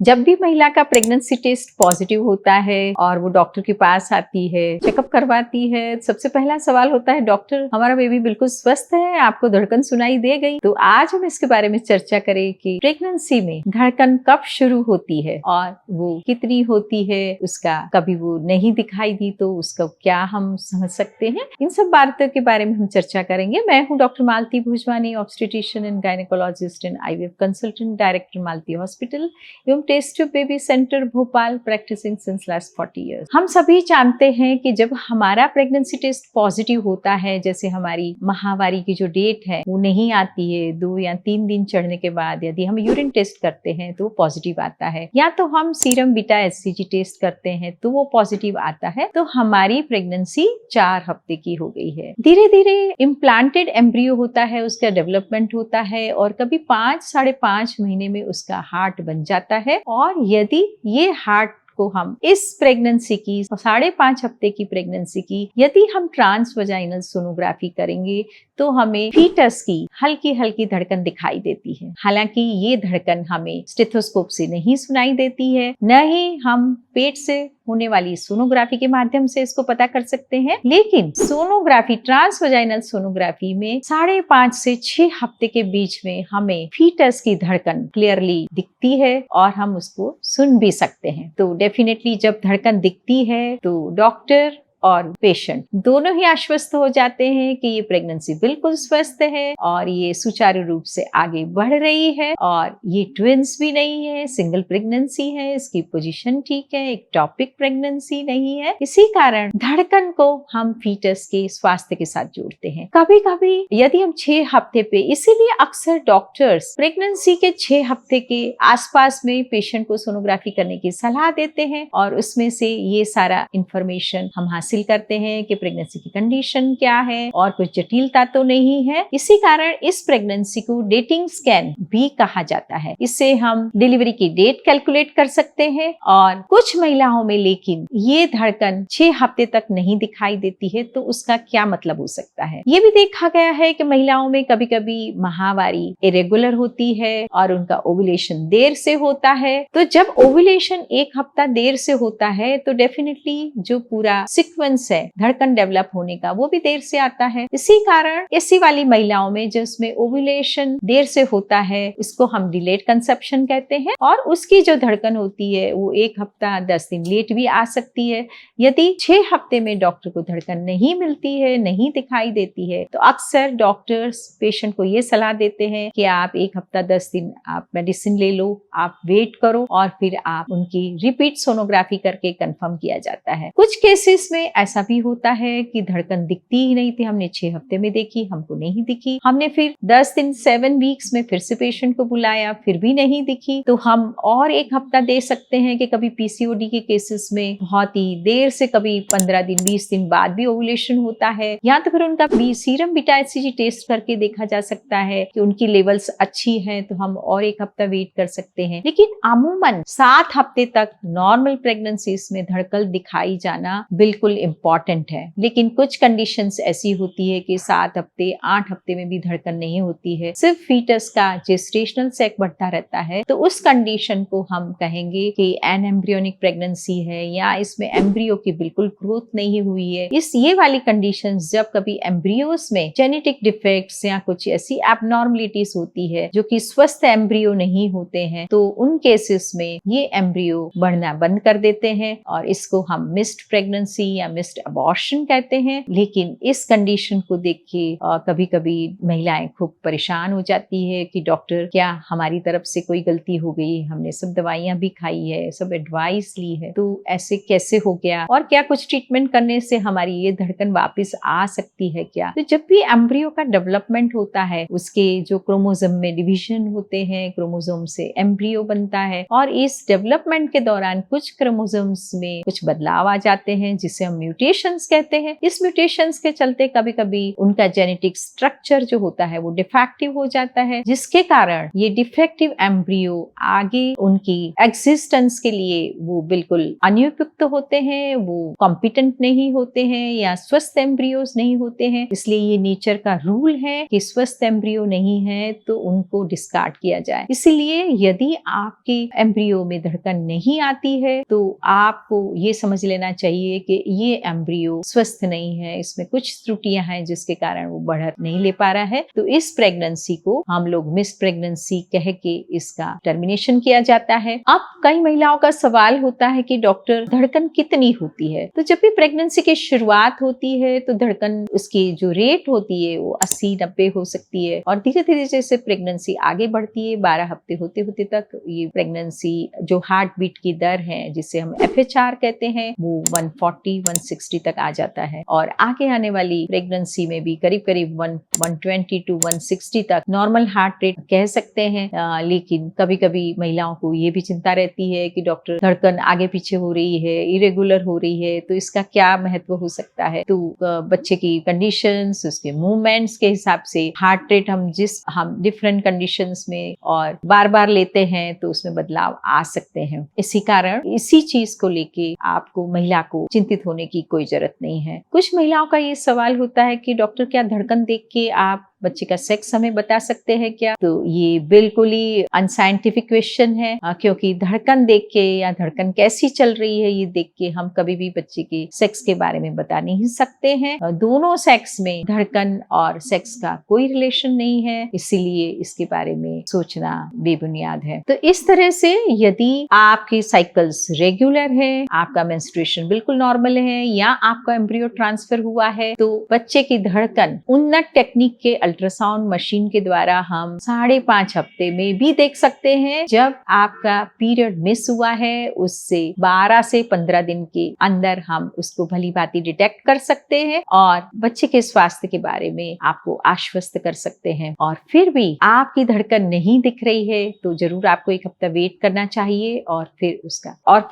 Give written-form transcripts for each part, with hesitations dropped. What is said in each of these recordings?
जब भी महिला का प्रेगनेंसी टेस्ट पॉजिटिव होता है और वो डॉक्टर के पास आती है, चेकअप करवाती है, सबसे पहला सवाल होता है, डॉक्टर हमारा बेबी बिल्कुल स्वस्थ है, आपको धड़कन सुनाई दे गई? तो आज हम इसके बारे में चर्चा करें कि प्रेगनेंसी में धड़कन कब शुरू होती है और वो कितनी होती है, उसका कभी वो नहीं दिखाई दी तो उसका क्या हम समझ सकते हैं। इन सब बातों के बारे में हम चर्चा करेंगे। मैं हूँ doctor Malti Bhojwani, obstetrician and gynaecologist and IVF consultant, director Malti hospital एवं test tube baby centre Bhopal, practising since last 40 years. हम सभी जानते हैं कि जब हमारा प्रेगनेंसी टेस्ट पॉजिटिव होता है, जैसे हमारी माहवारी की जो डेट है वो नहीं आती है, 2 या 3 दिन चढ़ने के बाद यदि हम यूरिन टेस्ट करते हैं तो पॉजिटिव आता है, या तो हम सीरम बीटा एचसीजी टेस्ट करते हैं तो वो पॉजिटिव आता है, तो हमारी प्रेगनेंसी 4 हफ्ते की हो गई है। धीरे धीरे इम्प्लांटेड एम्ब्रियो होता है, उसका डेवलपमेंट होता है और कभी 5-5.5 महीने में उसका हार्ट बन जाता है। और यदि ये हार्ट को हम इस प्रेगनेंसी की 5.5 हफ्ते की प्रेगनेंसी की यदि हम ट्रांसवजाइनल सोनोग्राफी करेंगे तो हमें फीटस की हल्की हल्की धड़कन दिखाई देती है। हालांकि ये धड़कन हमें स्टेथोस्कोप से नहीं सुनाई देती है, न ही हम पेट से होने वाली सोनोग्राफी के माध्यम से इसको पता कर सकते हैं, लेकिन सोनोग्राफी, ट्रांसवजाइनल सोनोग्राफी में 5.5 से 6 हफ्ते के बीच में हमें फीटस की धड़कन क्लियरली दिखती है और हम उसको सुन भी सकते हैं। तो डेफिनेटली जब धड़कन दिखती है तो डॉक्टर और पेशेंट दोनों ही आश्वस्त हो जाते हैं कि ये प्रेगनेंसी बिल्कुल स्वस्थ है और ये सुचारू रूप से आगे बढ़ रही है और ये ट्विंस भी नहीं है, सिंगल प्रेगनेंसी है, इसकी पोजीशन ठीक है, एक्टॉपिक प्रेगनेंसी नहीं है। इसी कारण धड़कन को हम फीटस के स्वास्थ्य के साथ जोड़ते हैं। कभी कभी यदि हम 6 हफ्ते पे, इसीलिए अक्सर डॉक्टर्स प्रेगनेंसी के 6 हफ्ते के आसपास में पेशेंट को सोनोग्राफी करने की सलाह देते हैं और उसमें से ये सारा इंफॉर्मेशन हम हासिल करते हैं कि प्रेगनेंसी की कंडीशन क्या है और कुछ जटिलता तो नहीं है। इसी कारण इस प्रेगनेंसी को डेटिंग स्कैन भी कहा जाता है। इससे हम डिलीवरी की डेट कैलकुलेट कर सकते हैं और कुछ महिलाओं में लेकिन ये धड़कन 6 हफ्ते तक नहीं दिखाई देती है, तो उसका क्या मतलब हो सकता है। ये भी देखा गया है कि महिलाओं में कभी कभी माहवारी इरेगुलर होती है और उनका ओव्यूलेशन देर से होता है। तो जब ओव्यूलेशन 1 हफ्ता देर से होता है तो डेफिनेटली जो पूरा सीक्वेंस है धड़कन डेवलप होने का वो भी देर से आता है। इसी कारण ऐसी वाली महिलाओं में जिसमें ओव्यूलेशन देर से होता है, इसको हम डिलेड कंसेप्शन कहते हैं और उसकी जो धड़कन होती है वो 1 हफ्ता 10 दिन लेट भी आ सकती है। यदि 6 हफ्ते में डॉक्टर को धड़कन नहीं मिलती है, नहीं दिखाई देती है, तो अक्सर डॉक्टर्स पेशेंट को ये सलाह देते हैं कि आप 1 हफ्ता 10 दिन आप मेडिसिन ले लो, आप वेट करो और फिर आप उनकी रिपीट सोनोग्राफी करके कंफर्म किया जाता है। कुछ केसेस में ऐसा भी होता है कि धड़कन दिखती ही नहीं थी, हमने 6 हफ्ते में देखी, हमको नहीं दिखी, हमने फिर 10 दिन 7 वीक्स में फिर से पेशेंट को बुलाया, फिर भी नहीं दिखी, तो हम और 1 हफ्ता दे सकते हैं कि कभी पीसीओडी के केसेस में बहुत ही देर से, कभी 15 दिन 20 दिन बाद भी ओव्यूलेशन होता है, या तो फिर उनका सीरम बीटा एचसीजी टेस्ट करके देखा जा सकता है कि उनकी लेवल्स अच्छी हैं, तो हम और 1 हफ्ता वेट कर सकते हैं। लेकिन अमूमन 7 हफ्ते तक नॉर्मल प्रेगनेंसीज में धड़कन दिखाई जाना बिल्कुल इम्पॉर्टेंट है। लेकिन कुछ कंडीशंस ऐसी होती है कि 7 हफ्ते 8 हफ्ते में भी धड़कन नहीं होती है, सिर्फ फीटस का जेस्टेशनल सैक बढ़ता रहता है, तो उस कंडीशन को हम कहेंगे कि एन एम्ब्रियोनिक प्रेगनेंसी है या इसमें एम्ब्रियो की बिल्कुल ग्रोथ नहीं हुई है। ये वाली कंडीशंस जब कभी एम्ब्रियोस में जेनेटिक डिफेक्ट्स या कुछ ऐसी एबनॉर्मलिटीज होती है जो कि स्वस्थ एम्ब्रियो नहीं होते हैं, तो उन केसेस में ये एम्ब्रियो बढ़ना बंद कर देते हैं और इसको हम मिस्ड प्रेगनेंसी या मिस्ड अबॉर्शन कहते हैं। लेकिन इस कंडीशन को देख के कभी कभी महिलाएं खूब परेशान हो जाती है कि डॉक्टर क्या हमारी तरफ से कोई गलती हो गई, हमने सब दवाइयां भी खाई है, सब एडवाइस ली है, तो ऐसे कैसे हो गया और क्या कुछ ट्रीटमेंट करने से हमारी ये धड़कन वापस आ सकती है क्या। तो जब भी एम्ब्रियो का डेवलपमेंट होता है, उसके जो क्रोमोसोम में डिवीजन होते हैं, क्रोमोसोम से एम्ब्रियो बनता है और इस डेवलपमेंट के दौरान कुछ क्रोमोसोम्स में कुछ बदलाव आ जाते हैं जिसे हम म्यूटेशंस कहते हैं। इस म्यूटेशंस के चलते कभी कभी उनका जेनेटिक स्ट्रक्चर जो होता है वो डिफेक्टिव हो जाता है, जिसके कारण ये डिफेक्टिव एम्ब्रियो आगे उनकी एग्जिस्टेंस के लिए वो बिल्कुल अनुपयुक्त होते हैं, वो कॉम्पिटेंट नहीं होते हैं या स्वस्थ एम्ब्रियोज नहीं होते हैं। इसलिए ये नेचर का रूल है कि स्वस्थ एम्ब्रियो नहीं है तो उनको डिस्कार्ड किया जाए। इसलिए यदि आपके एम्ब्रियो में धड़कन नहीं आती है तो आपको ये समझ लेना चाहिए कि ये एम्ब्रियो स्वस्थ नहीं है, इसमें कुछ त्रुटियां हैं जिसके कारण वो बढ़त नहीं ले पा रहा है। तो इस प्रेगनेंसी को हम लोग मिस प्रेगनेंसी कह के इसका टर्मिनेशन किया जाता है। अब कई महिलाओं का सवाल होता है कि डॉक्टर धड़कन कितनी होती है? तो जब भी प्रेगनेंसी की शुरुआत होती है तो धड़कन उसकी जो रेट होती है वो 80-90 हो सकती है, और धीरे धीरे जैसे प्रेगनेंसी आगे बढ़ती है 12 हफ्ते होते होते तक ये प्रेगनेंसी जो हार्ट बीट की दर है जिसे हम FHR कहते हैं वो 140-160 तक आ जाता है, और आगे आने वाली प्रेगनेंसी में भी करीब करीब 120 to 160 तक नॉर्मल हार्ट रेट कह सकते हैं। लेकिन कभी कभी महिलाओं को ये भी चिंता रहती है कि डॉक्टर धड़कन आगे पीछे हो रही है, इरेगुलर हो रही है, तो इसका क्या महत्व हो सकता है? तो बच्चे की कंडीशंस, उसके मूवमेंट्स के हिसाब से हार्ट रेट हम डिफरेंट कंडीशंस में और बार बार लेते हैं तो उसमें बदलाव आ सकते हैं। इसी कारण इसी चीज को लेके आपको महिला को चिंतित होने की कोई जरूरत नहीं है। कुछ महिलाओं का ये सवाल होता है कि डॉक्टर क्या धड़कन देख के आप बच्चे का सेक्स हमें बता सकते हैं क्या? तो ये बिल्कुल ही अनसाइंटिफिक क्वेश्चन है, क्योंकि धड़कन देख के या धड़कन कैसी चल रही है ये देख के हम कभी भी बच्चे के सेक्स के बारे में बता नहीं सकते हैं। दोनों सेक्स में धड़कन और सेक्स का कोई रिलेशन नहीं है, इसीलिए इसके बारे में सोचना बेबुनियाद है। तो इस तरह से यदि आपके साइकिल्स रेगुलर है, आपका मेंस्ट्रुएशन बिल्कुल नॉर्मल है या आपका एम्ब्रियो ट्रांसफर हुआ है, तो बच्चे की धड़कन उन्नत टेक्निक के अल्ट्रासाउंड मशीन के द्वारा हम 5.5 हफ्ते में भी देख सकते हैं। जब आपका पीरियड मिस हुआ है उससे 12 से 15 दिन के अंदर हम उसको भली भांति डिटेक्ट कर सकते हैं और बच्चे के स्वास्थ्य के बारे में आपको आश्वस्त कर सकते हैं। और फिर भी आपकी धड़कन नहीं दिख रही है तो जरूर आपको 1 हफ्ता वेट करना चाहिए और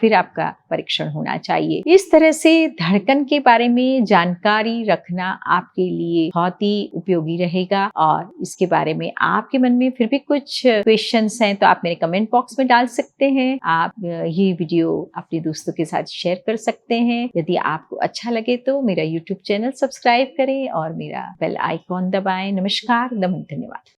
फिर आपका परीक्षण होना चाहिए। इस तरह से धड़कन के बारे में जानकारी रखना आपके लिए बहुत ही उपयोगी रहेगा। और इसके बारे में आपके मन में फिर भी कुछ क्वेश्चंस हैं तो आप मेरे कमेंट बॉक्स में डाल सकते हैं। आप ये वीडियो अपने दोस्तों के साथ शेयर कर सकते हैं। यदि आपको अच्छा लगे तो मेरा YouTube चैनल सब्सक्राइब करें और मेरा बेल आइकॉन दबाएं। नमस्कार, धन्यवाद।